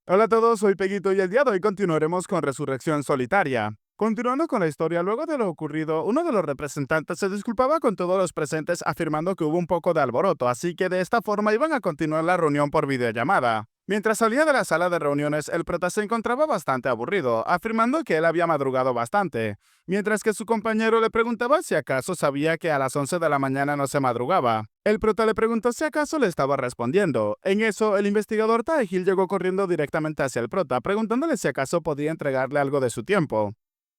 Hola a todos, soy Peguito y el día de hoy continuaremos con Resurrección Solitaria. Continuando con la historia, luego de lo ocurrido, uno de los representantes se disculpaba con todos los presentes afirmando que hubo un poco de alboroto, así que de esta forma iban a continuar la reunión por videollamada. Mientras salía de la sala de reuniones, el prota se encontraba bastante aburrido, afirmando que él había madrugado bastante, mientras que su compañero le preguntaba si acaso sabía que a las 11 de la mañana no se madrugaba. El prota le preguntó si acaso le estaba respondiendo. En eso, el investigador Taehil llegó corriendo directamente hacia el prota, preguntándole si acaso podía entregarle algo de su tiempo.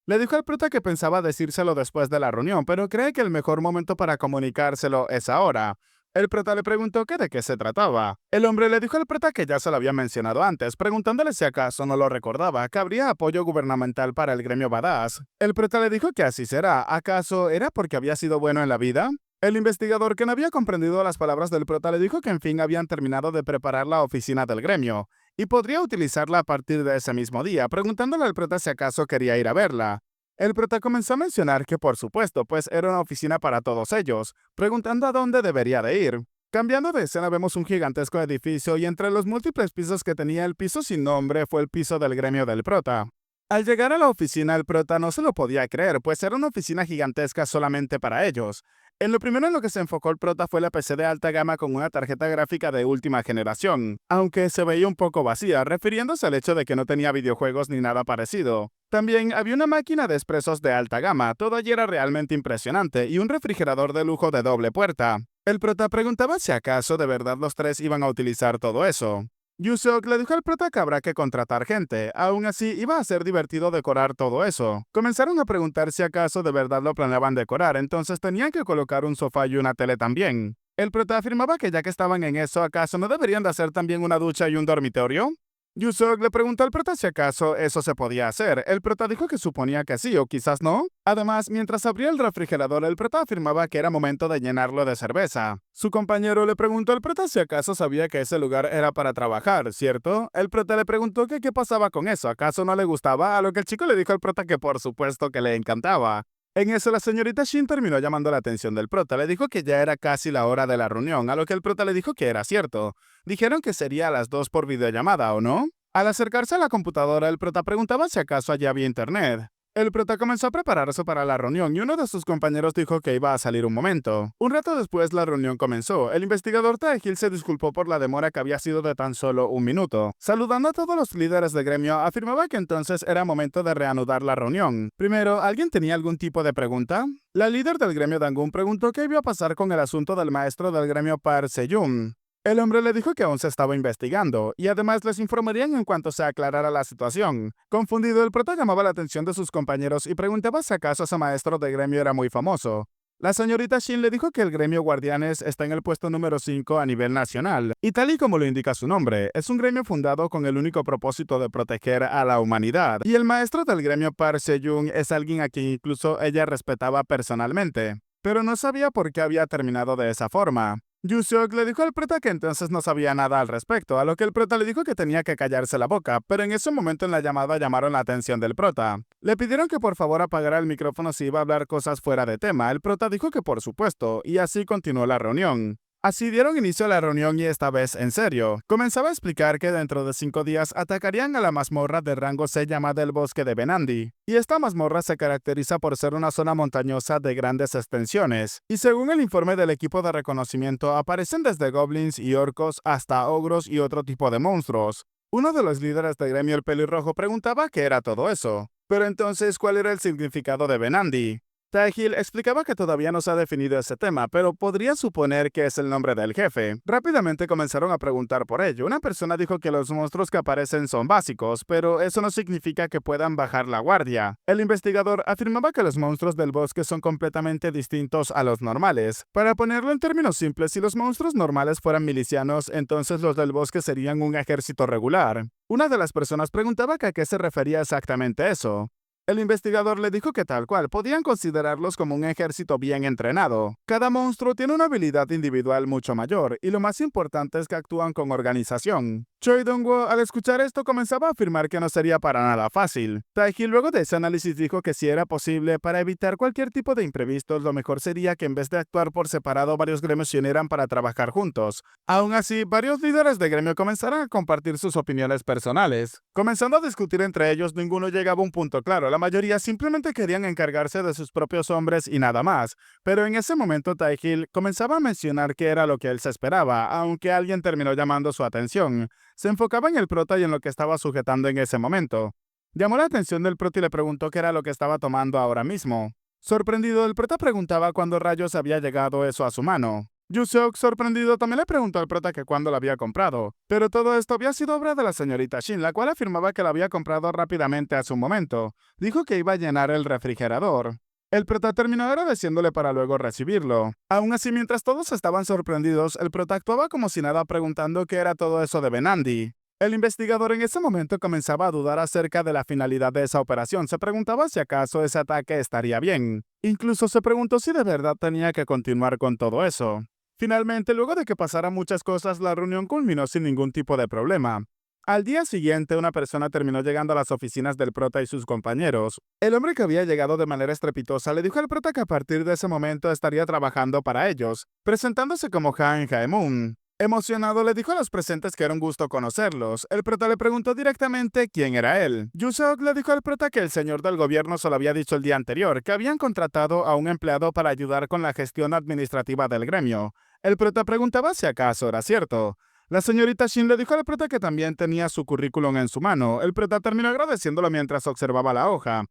Le dijo al prota que pensaba decírselo después de la reunión, pero cree que el mejor momento para comunicárselo es ahora. El prota le preguntó que de qué se trataba. El hombre le dijo al prota que ya se lo había mencionado antes, preguntándole si acaso no lo recordaba, que habría apoyo gubernamental para el gremio Badass. El prota le dijo que así será. ¿Acaso era porque había sido bueno en la vida? El investigador, que no había comprendido las palabras del prota, le dijo que en fin habían terminado de preparar la oficina del gremio, y podría utilizarla a partir de ese mismo día, preguntándole al prota si acaso quería ir a verla. El prota comenzó a mencionar que por supuesto, pues era una oficina para todos ellos, preguntando a dónde debería de ir. Cambiando de escena vemos un gigantesco edificio y entre los múltiples pisos que tenía el piso sin nombre fue el piso del gremio del prota. Al llegar a la oficina el prota no se lo podía creer, pues era una oficina gigantesca solamente para ellos. En lo primero en lo que se enfocó el prota fue la PC de alta gama con una tarjeta gráfica de última generación, aunque se veía un poco vacía, refiriéndose al hecho de que no tenía videojuegos ni nada parecido. También había una máquina de expresos de alta gama, todo allí era realmente impresionante, y un refrigerador de lujo de doble puerta. El prota preguntaba si acaso de verdad los tres iban a utilizar todo eso. Yusok le dijo al prota que habrá que contratar gente, aún así iba a ser divertido decorar todo eso. Comenzaron a preguntar si acaso de verdad lo planeaban decorar, entonces tenían que colocar un sofá y una tele también. El prota afirmaba que ya que estaban en eso, ¿acaso no deberían de hacer también una ducha y un dormitorio? Yusok le preguntó al prota si acaso eso se podía hacer. El prota dijo que suponía que sí o quizás no. Además, mientras abría el refrigerador, el prota afirmaba que era momento de llenarlo de cerveza. Su compañero le preguntó al prota si acaso sabía que ese lugar era para trabajar, ¿cierto? El prota le preguntó que qué pasaba con eso, ¿acaso no le gustaba? A lo que el chico le dijo al prota que por supuesto que le encantaba. En eso la señorita Shin terminó llamando la atención del prota, le dijo que ya era casi la hora de la reunión, a lo que el prota le dijo que era cierto. Dijeron que sería a las 2 por videollamada, ¿o no? Al acercarse a la computadora, el prota preguntaba si acaso allá había internet. El prota comenzó a prepararse para la reunión y uno de sus compañeros dijo que iba a salir un momento. Un rato después la reunión comenzó. El investigador Taehil se disculpó por la demora que había sido de tan solo un minuto. Saludando a todos los líderes de gremio, afirmaba que entonces era momento de reanudar la reunión. Primero, ¿alguien tenía algún tipo de pregunta? La líder del gremio Dangun preguntó qué iba a pasar con el asunto del maestro del gremio Par Seyun. El hombre le dijo que aún se estaba investigando, y además les informarían en cuanto se aclarara la situación. Confundido, el prota llamaba la atención de sus compañeros y preguntaba si acaso ese maestro de gremio era muy famoso. La señorita Shin le dijo que el gremio Guardianes está en el puesto número 5 a nivel nacional, y tal y como lo indica su nombre, es un gremio fundado con el único propósito de proteger a la humanidad, y el maestro del gremio Par Seyun es alguien a quien incluso ella respetaba personalmente, pero no sabía por qué había terminado de esa forma. Yusok le dijo al prota que entonces no sabía nada al respecto, a lo que el prota le dijo que tenía que callarse la boca, pero en ese momento en la llamada llamaron la atención del prota. Le pidieron que por favor apagara el micrófono si iba a hablar cosas fuera de tema. El prota dijo que por supuesto, y así continuó la reunión. Así dieron inicio a la reunión y esta vez en serio. Comenzaba a explicar que dentro de 5 días atacarían a la mazmorra de rango C llamada el Bosque de Benandi. Y esta mazmorra se caracteriza por ser una zona montañosa de grandes extensiones. Y según el informe del equipo de reconocimiento, aparecen desde goblins y orcos hasta ogros y otro tipo de monstruos. Uno de los líderes del gremio, el pelirrojo, preguntaba qué era todo eso. Pero entonces, ¿cuál era el significado de Benandi? Taehil explicaba que todavía no se ha definido ese tema, pero podría suponer que es el nombre del jefe. Rápidamente comenzaron a preguntar por ello. Una persona dijo que los monstruos que aparecen son básicos, pero eso no significa que puedan bajar la guardia. El investigador afirmaba que los monstruos del bosque son completamente distintos a los normales. Para ponerlo en términos simples, si los monstruos normales fueran milicianos, entonces los del bosque serían un ejército regular. Una de las personas preguntaba que a qué se refería exactamente eso. El investigador le dijo que tal cual podían considerarlos como un ejército bien entrenado. Cada monstruo tiene una habilidad individual mucho mayor, y lo más importante es que actúan con organización. Choi Dong-woo, al escuchar esto, comenzaba a afirmar que no sería para nada fácil. Tae-hee luego de ese análisis dijo que si era posible, para evitar cualquier tipo de imprevistos, lo mejor sería que en vez de actuar por separado, varios gremios se unieran para trabajar juntos. Aún así, varios líderes de gremio comenzaron a compartir sus opiniones personales. Comenzando a discutir entre ellos, ninguno llegaba a un punto claro. La mayoría simplemente querían encargarse de sus propios hombres y nada más. Pero en ese momento, Tae-hee comenzaba a mencionar qué era lo que él se esperaba, aunque alguien terminó llamando su atención. Se enfocaba en el prota y en lo que estaba sujetando en ese momento. Llamó la atención del prota y le preguntó qué era lo que estaba tomando ahora mismo. Sorprendido, el prota preguntaba cuándo rayos había llegado eso a su mano. Yuseok, sorprendido, también le preguntó al prota que cuándo lo había comprado. Pero todo esto había sido obra de la señorita Shin, la cual afirmaba que lo había comprado rápidamente a su momento. Dijo que iba a llenar el refrigerador. El prota terminó agradeciéndole para luego recibirlo. Aún así, mientras todos estaban sorprendidos, el prota actuaba como si nada preguntando qué era todo eso de Benandi. El investigador en ese momento comenzaba a dudar acerca de la finalidad de esa operación. Se preguntaba si acaso ese ataque estaría bien. Incluso se preguntó si de verdad tenía que continuar con todo eso. Finalmente, luego de que pasaran muchas cosas, la reunión culminó sin ningún tipo de problema. Al día siguiente, una persona terminó llegando a las oficinas del prota y sus compañeros. El hombre que había llegado de manera estrepitosa le dijo al prota que a partir de ese momento estaría trabajando para ellos, presentándose como Han Jae-moon. Emocionado, le dijo a los presentes que era un gusto conocerlos. El prota le preguntó directamente quién era él. Yuseok le dijo al prota que el señor del gobierno se lo había dicho el día anterior, que habían contratado a un empleado para ayudar con la gestión administrativa del gremio. El prota preguntaba si acaso era cierto. La señorita Shin le dijo al prota que también tenía su currículum en su mano. El prota terminó agradeciéndolo mientras observaba la hoja.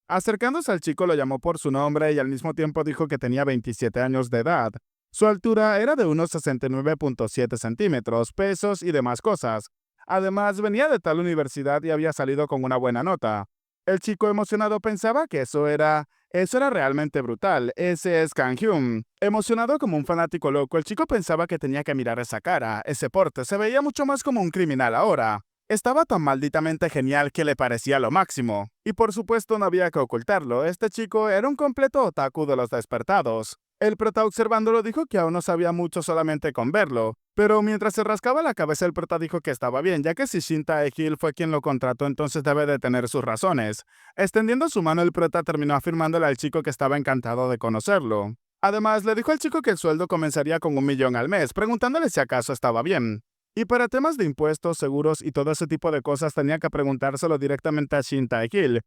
Acercándose al chico lo llamó por su nombre y al mismo tiempo dijo que tenía 27 años de edad. Su altura era de unos 69.7 centímetros, pesos y demás cosas. Además, venía de tal universidad y había salido con una buena nota. El chico emocionado pensaba que eso era realmente brutal. Ese es Kang Hyun. Emocionado como un fanático loco, el chico pensaba que tenía que mirar esa cara, ese porte. Se veía mucho más como un criminal ahora. Estaba tan malditamente genial que le parecía lo máximo. Y por supuesto no había que ocultarlo. Este chico era un completo otaku de los despertados. El prota observándolo dijo que aún no sabía mucho solamente con verlo, pero mientras se rascaba la cabeza el prota dijo que estaba bien, ya que si Shin Tae-hee fue quien lo contrató entonces debe de tener sus razones. Extendiendo su mano el prota terminó afirmándole al chico que estaba encantado de conocerlo. Además le dijo al chico que el sueldo comenzaría con 1 millón al mes, preguntándole si acaso estaba bien. Y para temas de impuestos, seguros y todo ese tipo de cosas tenía que preguntárselo directamente a Shin Tae-hee,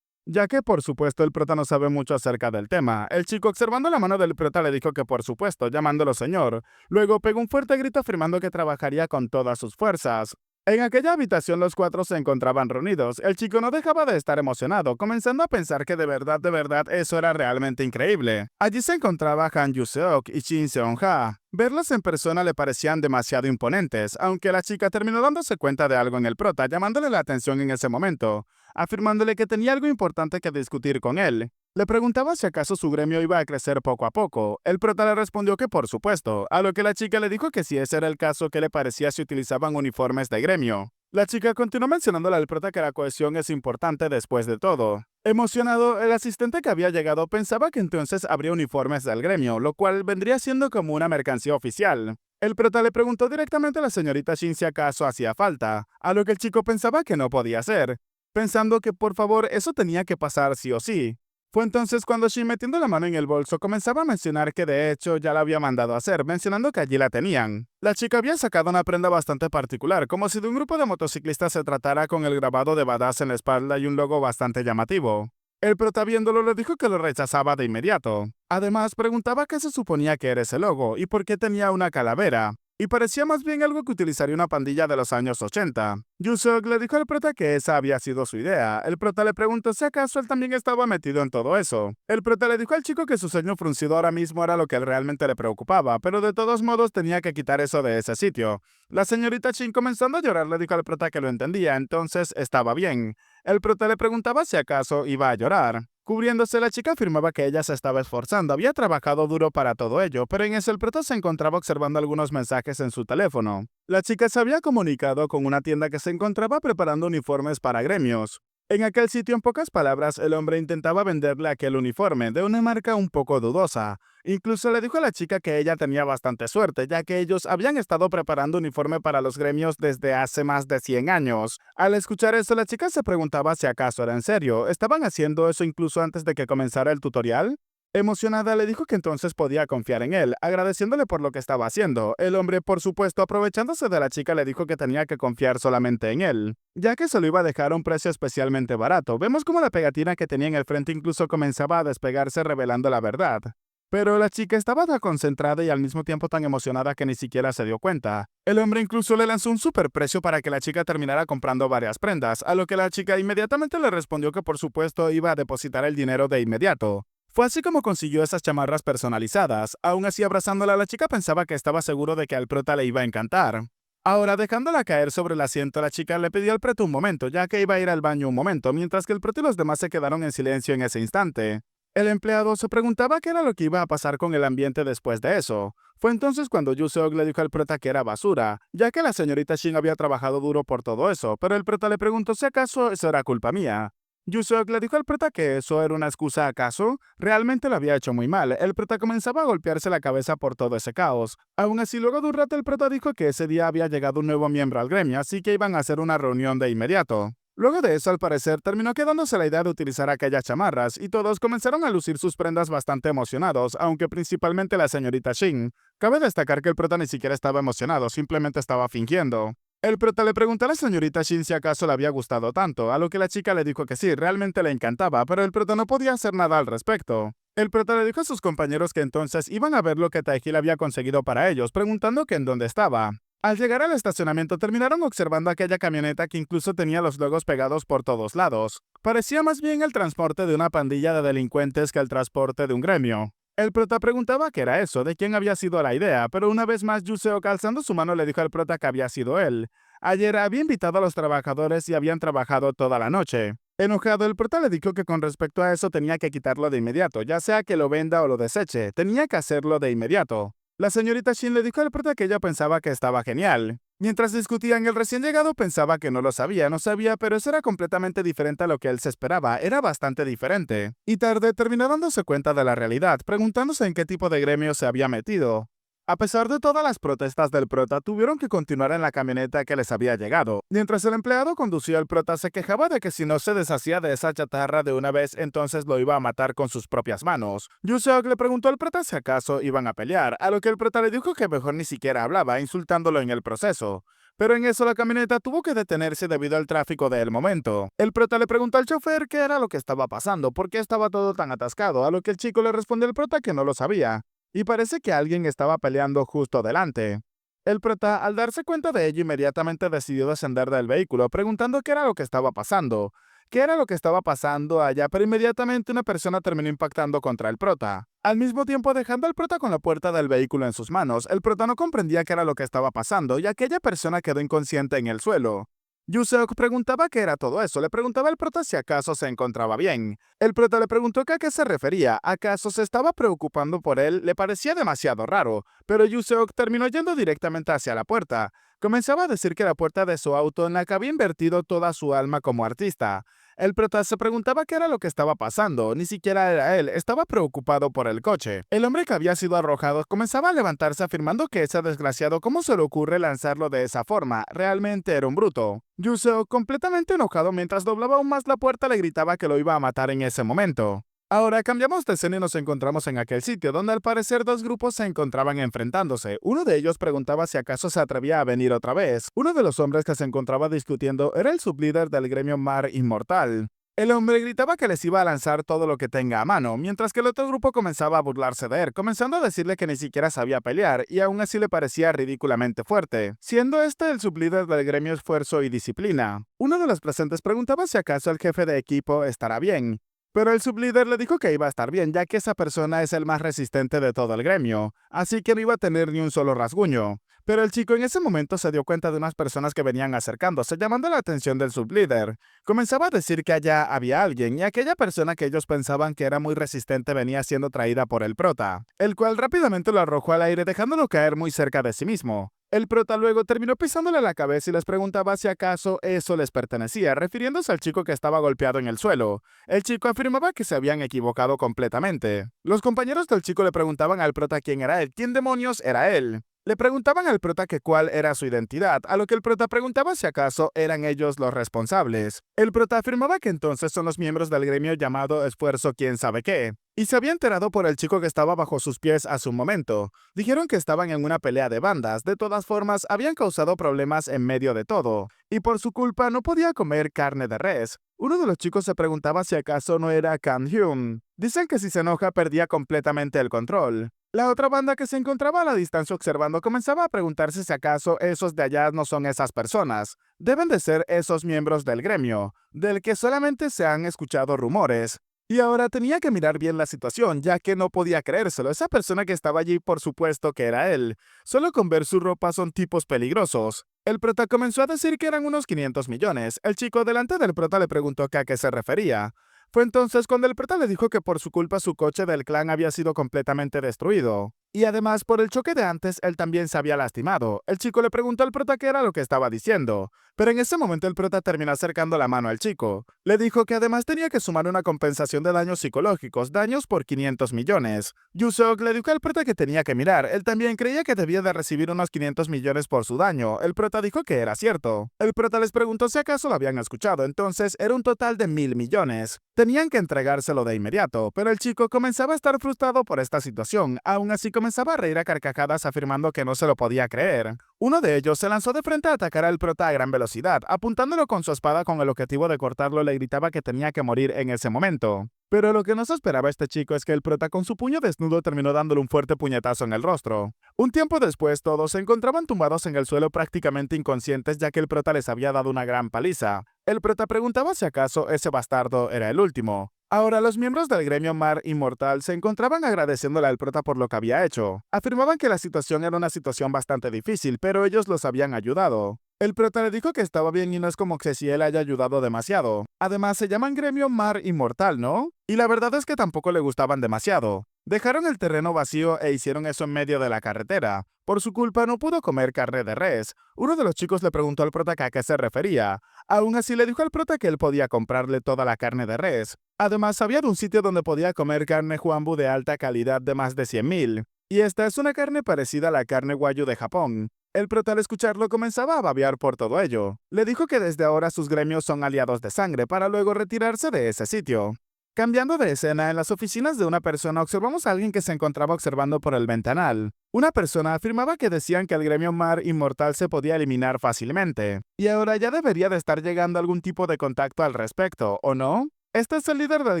ya que por supuesto el prota no sabe mucho acerca del tema. El chico observando la mano del prota le dijo que por supuesto, llamándolo señor. Luego pegó un fuerte grito afirmando que trabajaría con todas sus fuerzas. En aquella habitación los cuatro se encontraban reunidos. El chico no dejaba de estar emocionado, comenzando a pensar que de verdad, eso era realmente increíble. Allí se encontraba Han Yuseok y Shin Seon-ha. Verlos en persona le parecían demasiado imponentes, aunque la chica terminó dándose cuenta de algo en el prota, llamándole la atención en ese momento, afirmándole que tenía algo importante que discutir con él. Le preguntaba si acaso su gremio iba a crecer poco a poco. El prota le respondió que por supuesto, a lo que la chica le dijo que si ese era el caso, ¿qué le parecía si utilizaban uniformes de gremio? La chica continuó mencionándole al prota que la cohesión es importante después de todo. Emocionado, el asistente que había llegado pensaba que entonces habría uniformes del gremio, lo cual vendría siendo como una mercancía oficial. El prota le preguntó directamente a la señorita Shin si acaso hacía falta, a lo que el chico pensaba que no podía ser, pensando que por favor eso tenía que pasar sí o sí. Fue entonces cuando Shin, metiendo la mano en el bolso, comenzaba a mencionar que de hecho ya la había mandado a hacer, mencionando que allí la tenían. La chica había sacado una prenda bastante particular, como si de un grupo de motociclistas se tratara, con el grabado de badass en la espalda y un logo bastante llamativo. El prota viéndolo le dijo que lo rechazaba de inmediato. Además, preguntaba qué se suponía que era ese logo y por qué tenía una calavera. Y parecía más bien algo que utilizaría una pandilla de los años 80. Yuseok le dijo al prota que esa había sido su idea. El prota le preguntó si acaso él también estaba metido en todo eso. El prota le dijo al chico que su ceño fruncido ahora mismo era lo que realmente le preocupaba, pero de todos modos tenía que quitar eso de ese sitio. La señorita Shin, comenzando a llorar, le dijo al prota que lo entendía, entonces estaba bien. El prota le preguntaba si acaso iba a llorar. Cubriéndose, la chica afirmaba que ella se estaba esforzando, había trabajado duro para todo ello, pero en eso el prota se encontraba observando algunos mensajes en su teléfono. La chica se había comunicado con una tienda que se encontraba preparando uniformes para gremios. En aquel sitio, en pocas palabras, el hombre intentaba venderle aquel uniforme de una marca un poco dudosa. Incluso le dijo a la chica que ella tenía bastante suerte, ya que ellos habían estado preparando uniforme para los gremios desde hace más de 100 años. Al escuchar eso, la chica se preguntaba si acaso era en serio. ¿Estaban haciendo eso incluso antes de que comenzara el tutorial? Emocionada, le dijo que entonces podía confiar en él, agradeciéndole por lo que estaba haciendo. El hombre, por supuesto, aprovechándose de la chica, le dijo que tenía que confiar solamente en él, ya que se lo iba a dejar a un precio especialmente barato. Vemos como la pegatina que tenía en el frente incluso comenzaba a despegarse, revelando la verdad. Pero la chica estaba tan concentrada y al mismo tiempo tan emocionada que ni siquiera se dio cuenta. El hombre incluso le lanzó un superprecio para que la chica terminara comprando varias prendas, a lo que la chica inmediatamente le respondió que por supuesto iba a depositar el dinero de inmediato. Fue así como consiguió esas chamarras personalizadas. Aún así, abrazándola, la chica pensaba que estaba seguro de que al prota le iba a encantar. Ahora, dejándola caer sobre el asiento, la chica le pidió al prota un momento, ya que iba a ir al baño un momento, mientras que el prota y los demás se quedaron en silencio en ese instante. El empleado se preguntaba qué era lo que iba a pasar con el ambiente después de eso. Fue entonces cuando Yuseok le dijo al prota que era basura, ya que la señorita Shin había trabajado duro por todo eso, pero el prota le preguntó si acaso eso era culpa mía. Yuseok le dijo al prota que eso era una excusa acaso. Realmente lo había hecho muy mal. El prota comenzaba a golpearse la cabeza por todo ese caos. Aún así, luego de un rato, el prota dijo que ese día había llegado un nuevo miembro al gremio, así que iban a hacer una reunión de inmediato. Luego de eso, al parecer, terminó quedándose la idea de utilizar aquellas chamarras, y todos comenzaron a lucir sus prendas bastante emocionados, aunque principalmente la señorita Shin. Cabe destacar que el prota ni siquiera estaba emocionado, simplemente estaba fingiendo. El prota le preguntó a la señorita Shin si acaso le había gustado tanto, a lo que la chica le dijo que sí, realmente le encantaba, pero el prota no podía hacer nada al respecto. El prota le dijo a sus compañeros que entonces iban a ver lo que Taehyil había conseguido para ellos, preguntando que en dónde estaba. Al llegar al estacionamiento terminaron observando aquella camioneta que incluso tenía los logos pegados por todos lados. Parecía más bien el transporte de una pandilla de delincuentes que el transporte de un gremio. El prota preguntaba qué era eso, de quién había sido la idea, pero una vez más Yuseok alzando su mano le dijo al prota que había sido él. Ayer había invitado a los trabajadores y habían trabajado toda la noche. Enojado, el prota le dijo que con respecto a eso tenía que quitarlo de inmediato, ya sea que lo venda o lo deseche, tenía que hacerlo de inmediato. La señorita Shin le dijo al prota que ella pensaba que estaba genial. Mientras discutían, el recién llegado pensaba que no sabía, pero eso era completamente diferente a lo que él se esperaba, era bastante diferente. Y tarde terminó dándose cuenta de la realidad, preguntándose en qué tipo de gremio se había metido. A pesar de todas las protestas del prota, tuvieron que continuar en la camioneta que les había llegado. Mientras el empleado conducía al prota, se quejaba de que si no se deshacía de esa chatarra de una vez, entonces lo iba a matar con sus propias manos. Yuseok le preguntó al prota si acaso iban a pelear, a lo que el prota le dijo que mejor ni siquiera hablaba, insultándolo en el proceso. Pero en eso la camioneta tuvo que detenerse debido al tráfico del momento. El prota le preguntó al chofer qué era lo que estaba pasando, por qué estaba todo tan atascado, a lo que el chico le respondió al prota que no lo sabía. Y parece que alguien estaba peleando justo delante. El prota, al darse cuenta de ello, inmediatamente decidió descender del vehículo, preguntando qué era lo que estaba pasando. ¿Qué era lo que estaba pasando allá? Pero inmediatamente una persona terminó impactando contra el prota. Al mismo tiempo, dejando al prota con la puerta del vehículo en sus manos, el prota no comprendía qué era lo que estaba pasando y aquella persona quedó inconsciente en el suelo. Yuseok preguntaba qué era todo eso, le preguntaba al prota si acaso se encontraba bien. El prota le preguntó que a qué se refería, acaso se estaba preocupando por él, le parecía demasiado raro, pero Yuseok terminó yendo directamente hacia la puerta. Comenzaba a decir que la puerta de su auto en la que había invertido toda su alma como artista. El prota se preguntaba qué era lo que estaba pasando, ni siquiera era él, estaba preocupado por el coche. El hombre que había sido arrojado comenzaba a levantarse afirmando que ese desgraciado, ¿cómo se le ocurre lanzarlo de esa forma? Realmente era un bruto. Yuseo, completamente enojado mientras doblaba aún más la puerta, le gritaba que lo iba a matar en ese momento. Ahora cambiamos de escena y nos encontramos en aquel sitio donde al parecer dos grupos se encontraban enfrentándose. Uno de ellos preguntaba si acaso se atrevía a venir otra vez. Uno de los hombres que se encontraba discutiendo era el sublíder del gremio Mar Inmortal. El hombre gritaba que les iba a lanzar todo lo que tenga a mano, mientras que el otro grupo comenzaba a burlarse de él, comenzando a decirle que ni siquiera sabía pelear y aún así le parecía ridículamente fuerte, siendo este el sublíder del gremio Esfuerzo y Disciplina. Uno de los presentes preguntaba si acaso el jefe de equipo estará bien. Pero el sublíder le dijo que iba a estar bien, ya que esa persona es el más resistente de todo el gremio, así que no iba a tener ni un solo rasguño. Pero el chico en ese momento se dio cuenta de unas personas que venían acercándose, llamando la atención del sublíder. Comenzaba a decir que allá había alguien, y aquella persona que ellos pensaban que era muy resistente venía siendo traída por el prota, el cual rápidamente lo arrojó al aire dejándolo caer muy cerca de sí mismo. El prota luego terminó pisándole la cabeza y les preguntaba si acaso eso les pertenecía, refiriéndose al chico que estaba golpeado en el suelo. El chico afirmaba que se habían equivocado completamente. Los compañeros del chico le preguntaban al prota quién era él, quién demonios era él. Le preguntaban al prota que cuál era su identidad, a lo que el prota preguntaba si acaso eran ellos los responsables. El prota afirmaba que entonces son los miembros del gremio llamado Esfuerzo quién sabe qué, y se había enterado por el chico que estaba bajo sus pies hace un momento. Dijeron que estaban en una pelea de bandas, de todas formas habían causado problemas en medio de todo, y por su culpa no podía comer carne de res. Uno de los chicos se preguntaba si acaso no era Kang Hyun. Dicen que si se enoja perdía completamente el control. La otra banda que se encontraba a la distancia observando comenzaba a preguntarse si acaso esos de allá no son esas personas. Deben de ser esos miembros del gremio, del que solamente se han escuchado rumores. Y ahora tenía que mirar bien la situación, ya que no podía creérselo. Esa persona que estaba allí, por supuesto que era él. Solo con ver su ropa son tipos peligrosos. El prota comenzó a decir que eran unos 500 millones. El chico delante del prota le preguntó que a qué se refería. Fue entonces cuando el prota le dijo que por su culpa su coche del clan había sido completamente destruido. Y además, por el choque de antes, él también se había lastimado. El chico le preguntó al prota qué era lo que estaba diciendo. Pero en ese momento el prota terminó acercando la mano al chico. Le dijo que además tenía que sumar una compensación de daños psicológicos, daños por 500 millones. Yusok le dijo al prota que tenía que mirar. Él también creía que debía de recibir unos 500 millones por su daño. El prota dijo que era cierto. El prota les preguntó si acaso lo habían escuchado, entonces era un total de 1000 millones. Tenían que entregárselo de inmediato, pero el chico comenzaba a estar frustrado por esta situación. Aún así comenzaba a reír a carcajadas afirmando que no se lo podía creer. Uno de ellos se lanzó de frente a atacar al prota a gran velocidad, apuntándolo con su espada con el objetivo de cortarlo. Le gritaba que tenía que morir en ese momento. Pero lo que no se esperaba este chico es que el prota con su puño desnudo terminó dándole un fuerte puñetazo en el rostro. Un tiempo después todos se encontraban tumbados en el suelo prácticamente inconscientes ya que el prota les había dado una gran paliza. El prota preguntaba si acaso ese bastardo era el último. Ahora los miembros del gremio Mar Inmortal se encontraban agradeciéndole al prota por lo que había hecho. Afirmaban que la situación era una situación bastante difícil, pero ellos los habían ayudado. El prota le dijo que estaba bien y no es como que si él haya ayudado demasiado. Además, se llaman gremio Mar Inmortal, ¿no? Y la verdad es que tampoco le gustaban demasiado. Dejaron el terreno vacío e hicieron eso en medio de la carretera. Por su culpa no pudo comer carne de res. Uno de los chicos le preguntó al prota que a qué se refería. Aún así le dijo al prota que él podía comprarle toda la carne de res. Además, sabía de un sitio donde podía comer carne Huambu de alta calidad de más de 100.000. Y esta es una carne parecida a la carne Wagyu de Japón. El prota al escucharlo comenzaba a babear por todo ello. Le dijo que desde ahora sus gremios son aliados de sangre para luego retirarse de ese sitio. Cambiando de escena, en las oficinas de una persona observamos a alguien que se encontraba observando por el ventanal. Una persona afirmaba que decían que el gremio Mar Inmortal se podía eliminar fácilmente. Y ahora ya debería de estar llegando algún tipo de contacto al respecto, ¿o no? Este es el líder del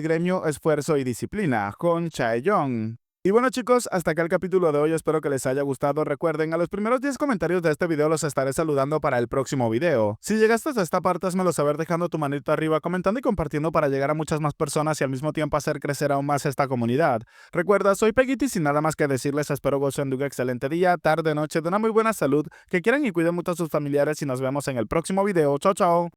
gremio Esfuerzo y Disciplina, Hon Chae-yong. Y bueno chicos, hasta acá el capítulo de hoy, espero que les haya gustado. Recuerden, a los primeros 10 comentarios de este video los estaré saludando para el próximo video. Si llegaste hasta esta parte, házmelo saber dejando tu manito arriba, comentando y compartiendo para llegar a muchas más personas y al mismo tiempo hacer crecer aún más esta comunidad. Recuerda, soy Peguiti, sin nada más que decirles, espero gocen de un excelente día, tarde, noche, de una muy buena salud, que quieran y cuiden mucho a sus familiares y nos vemos en el próximo video. Chao, chao.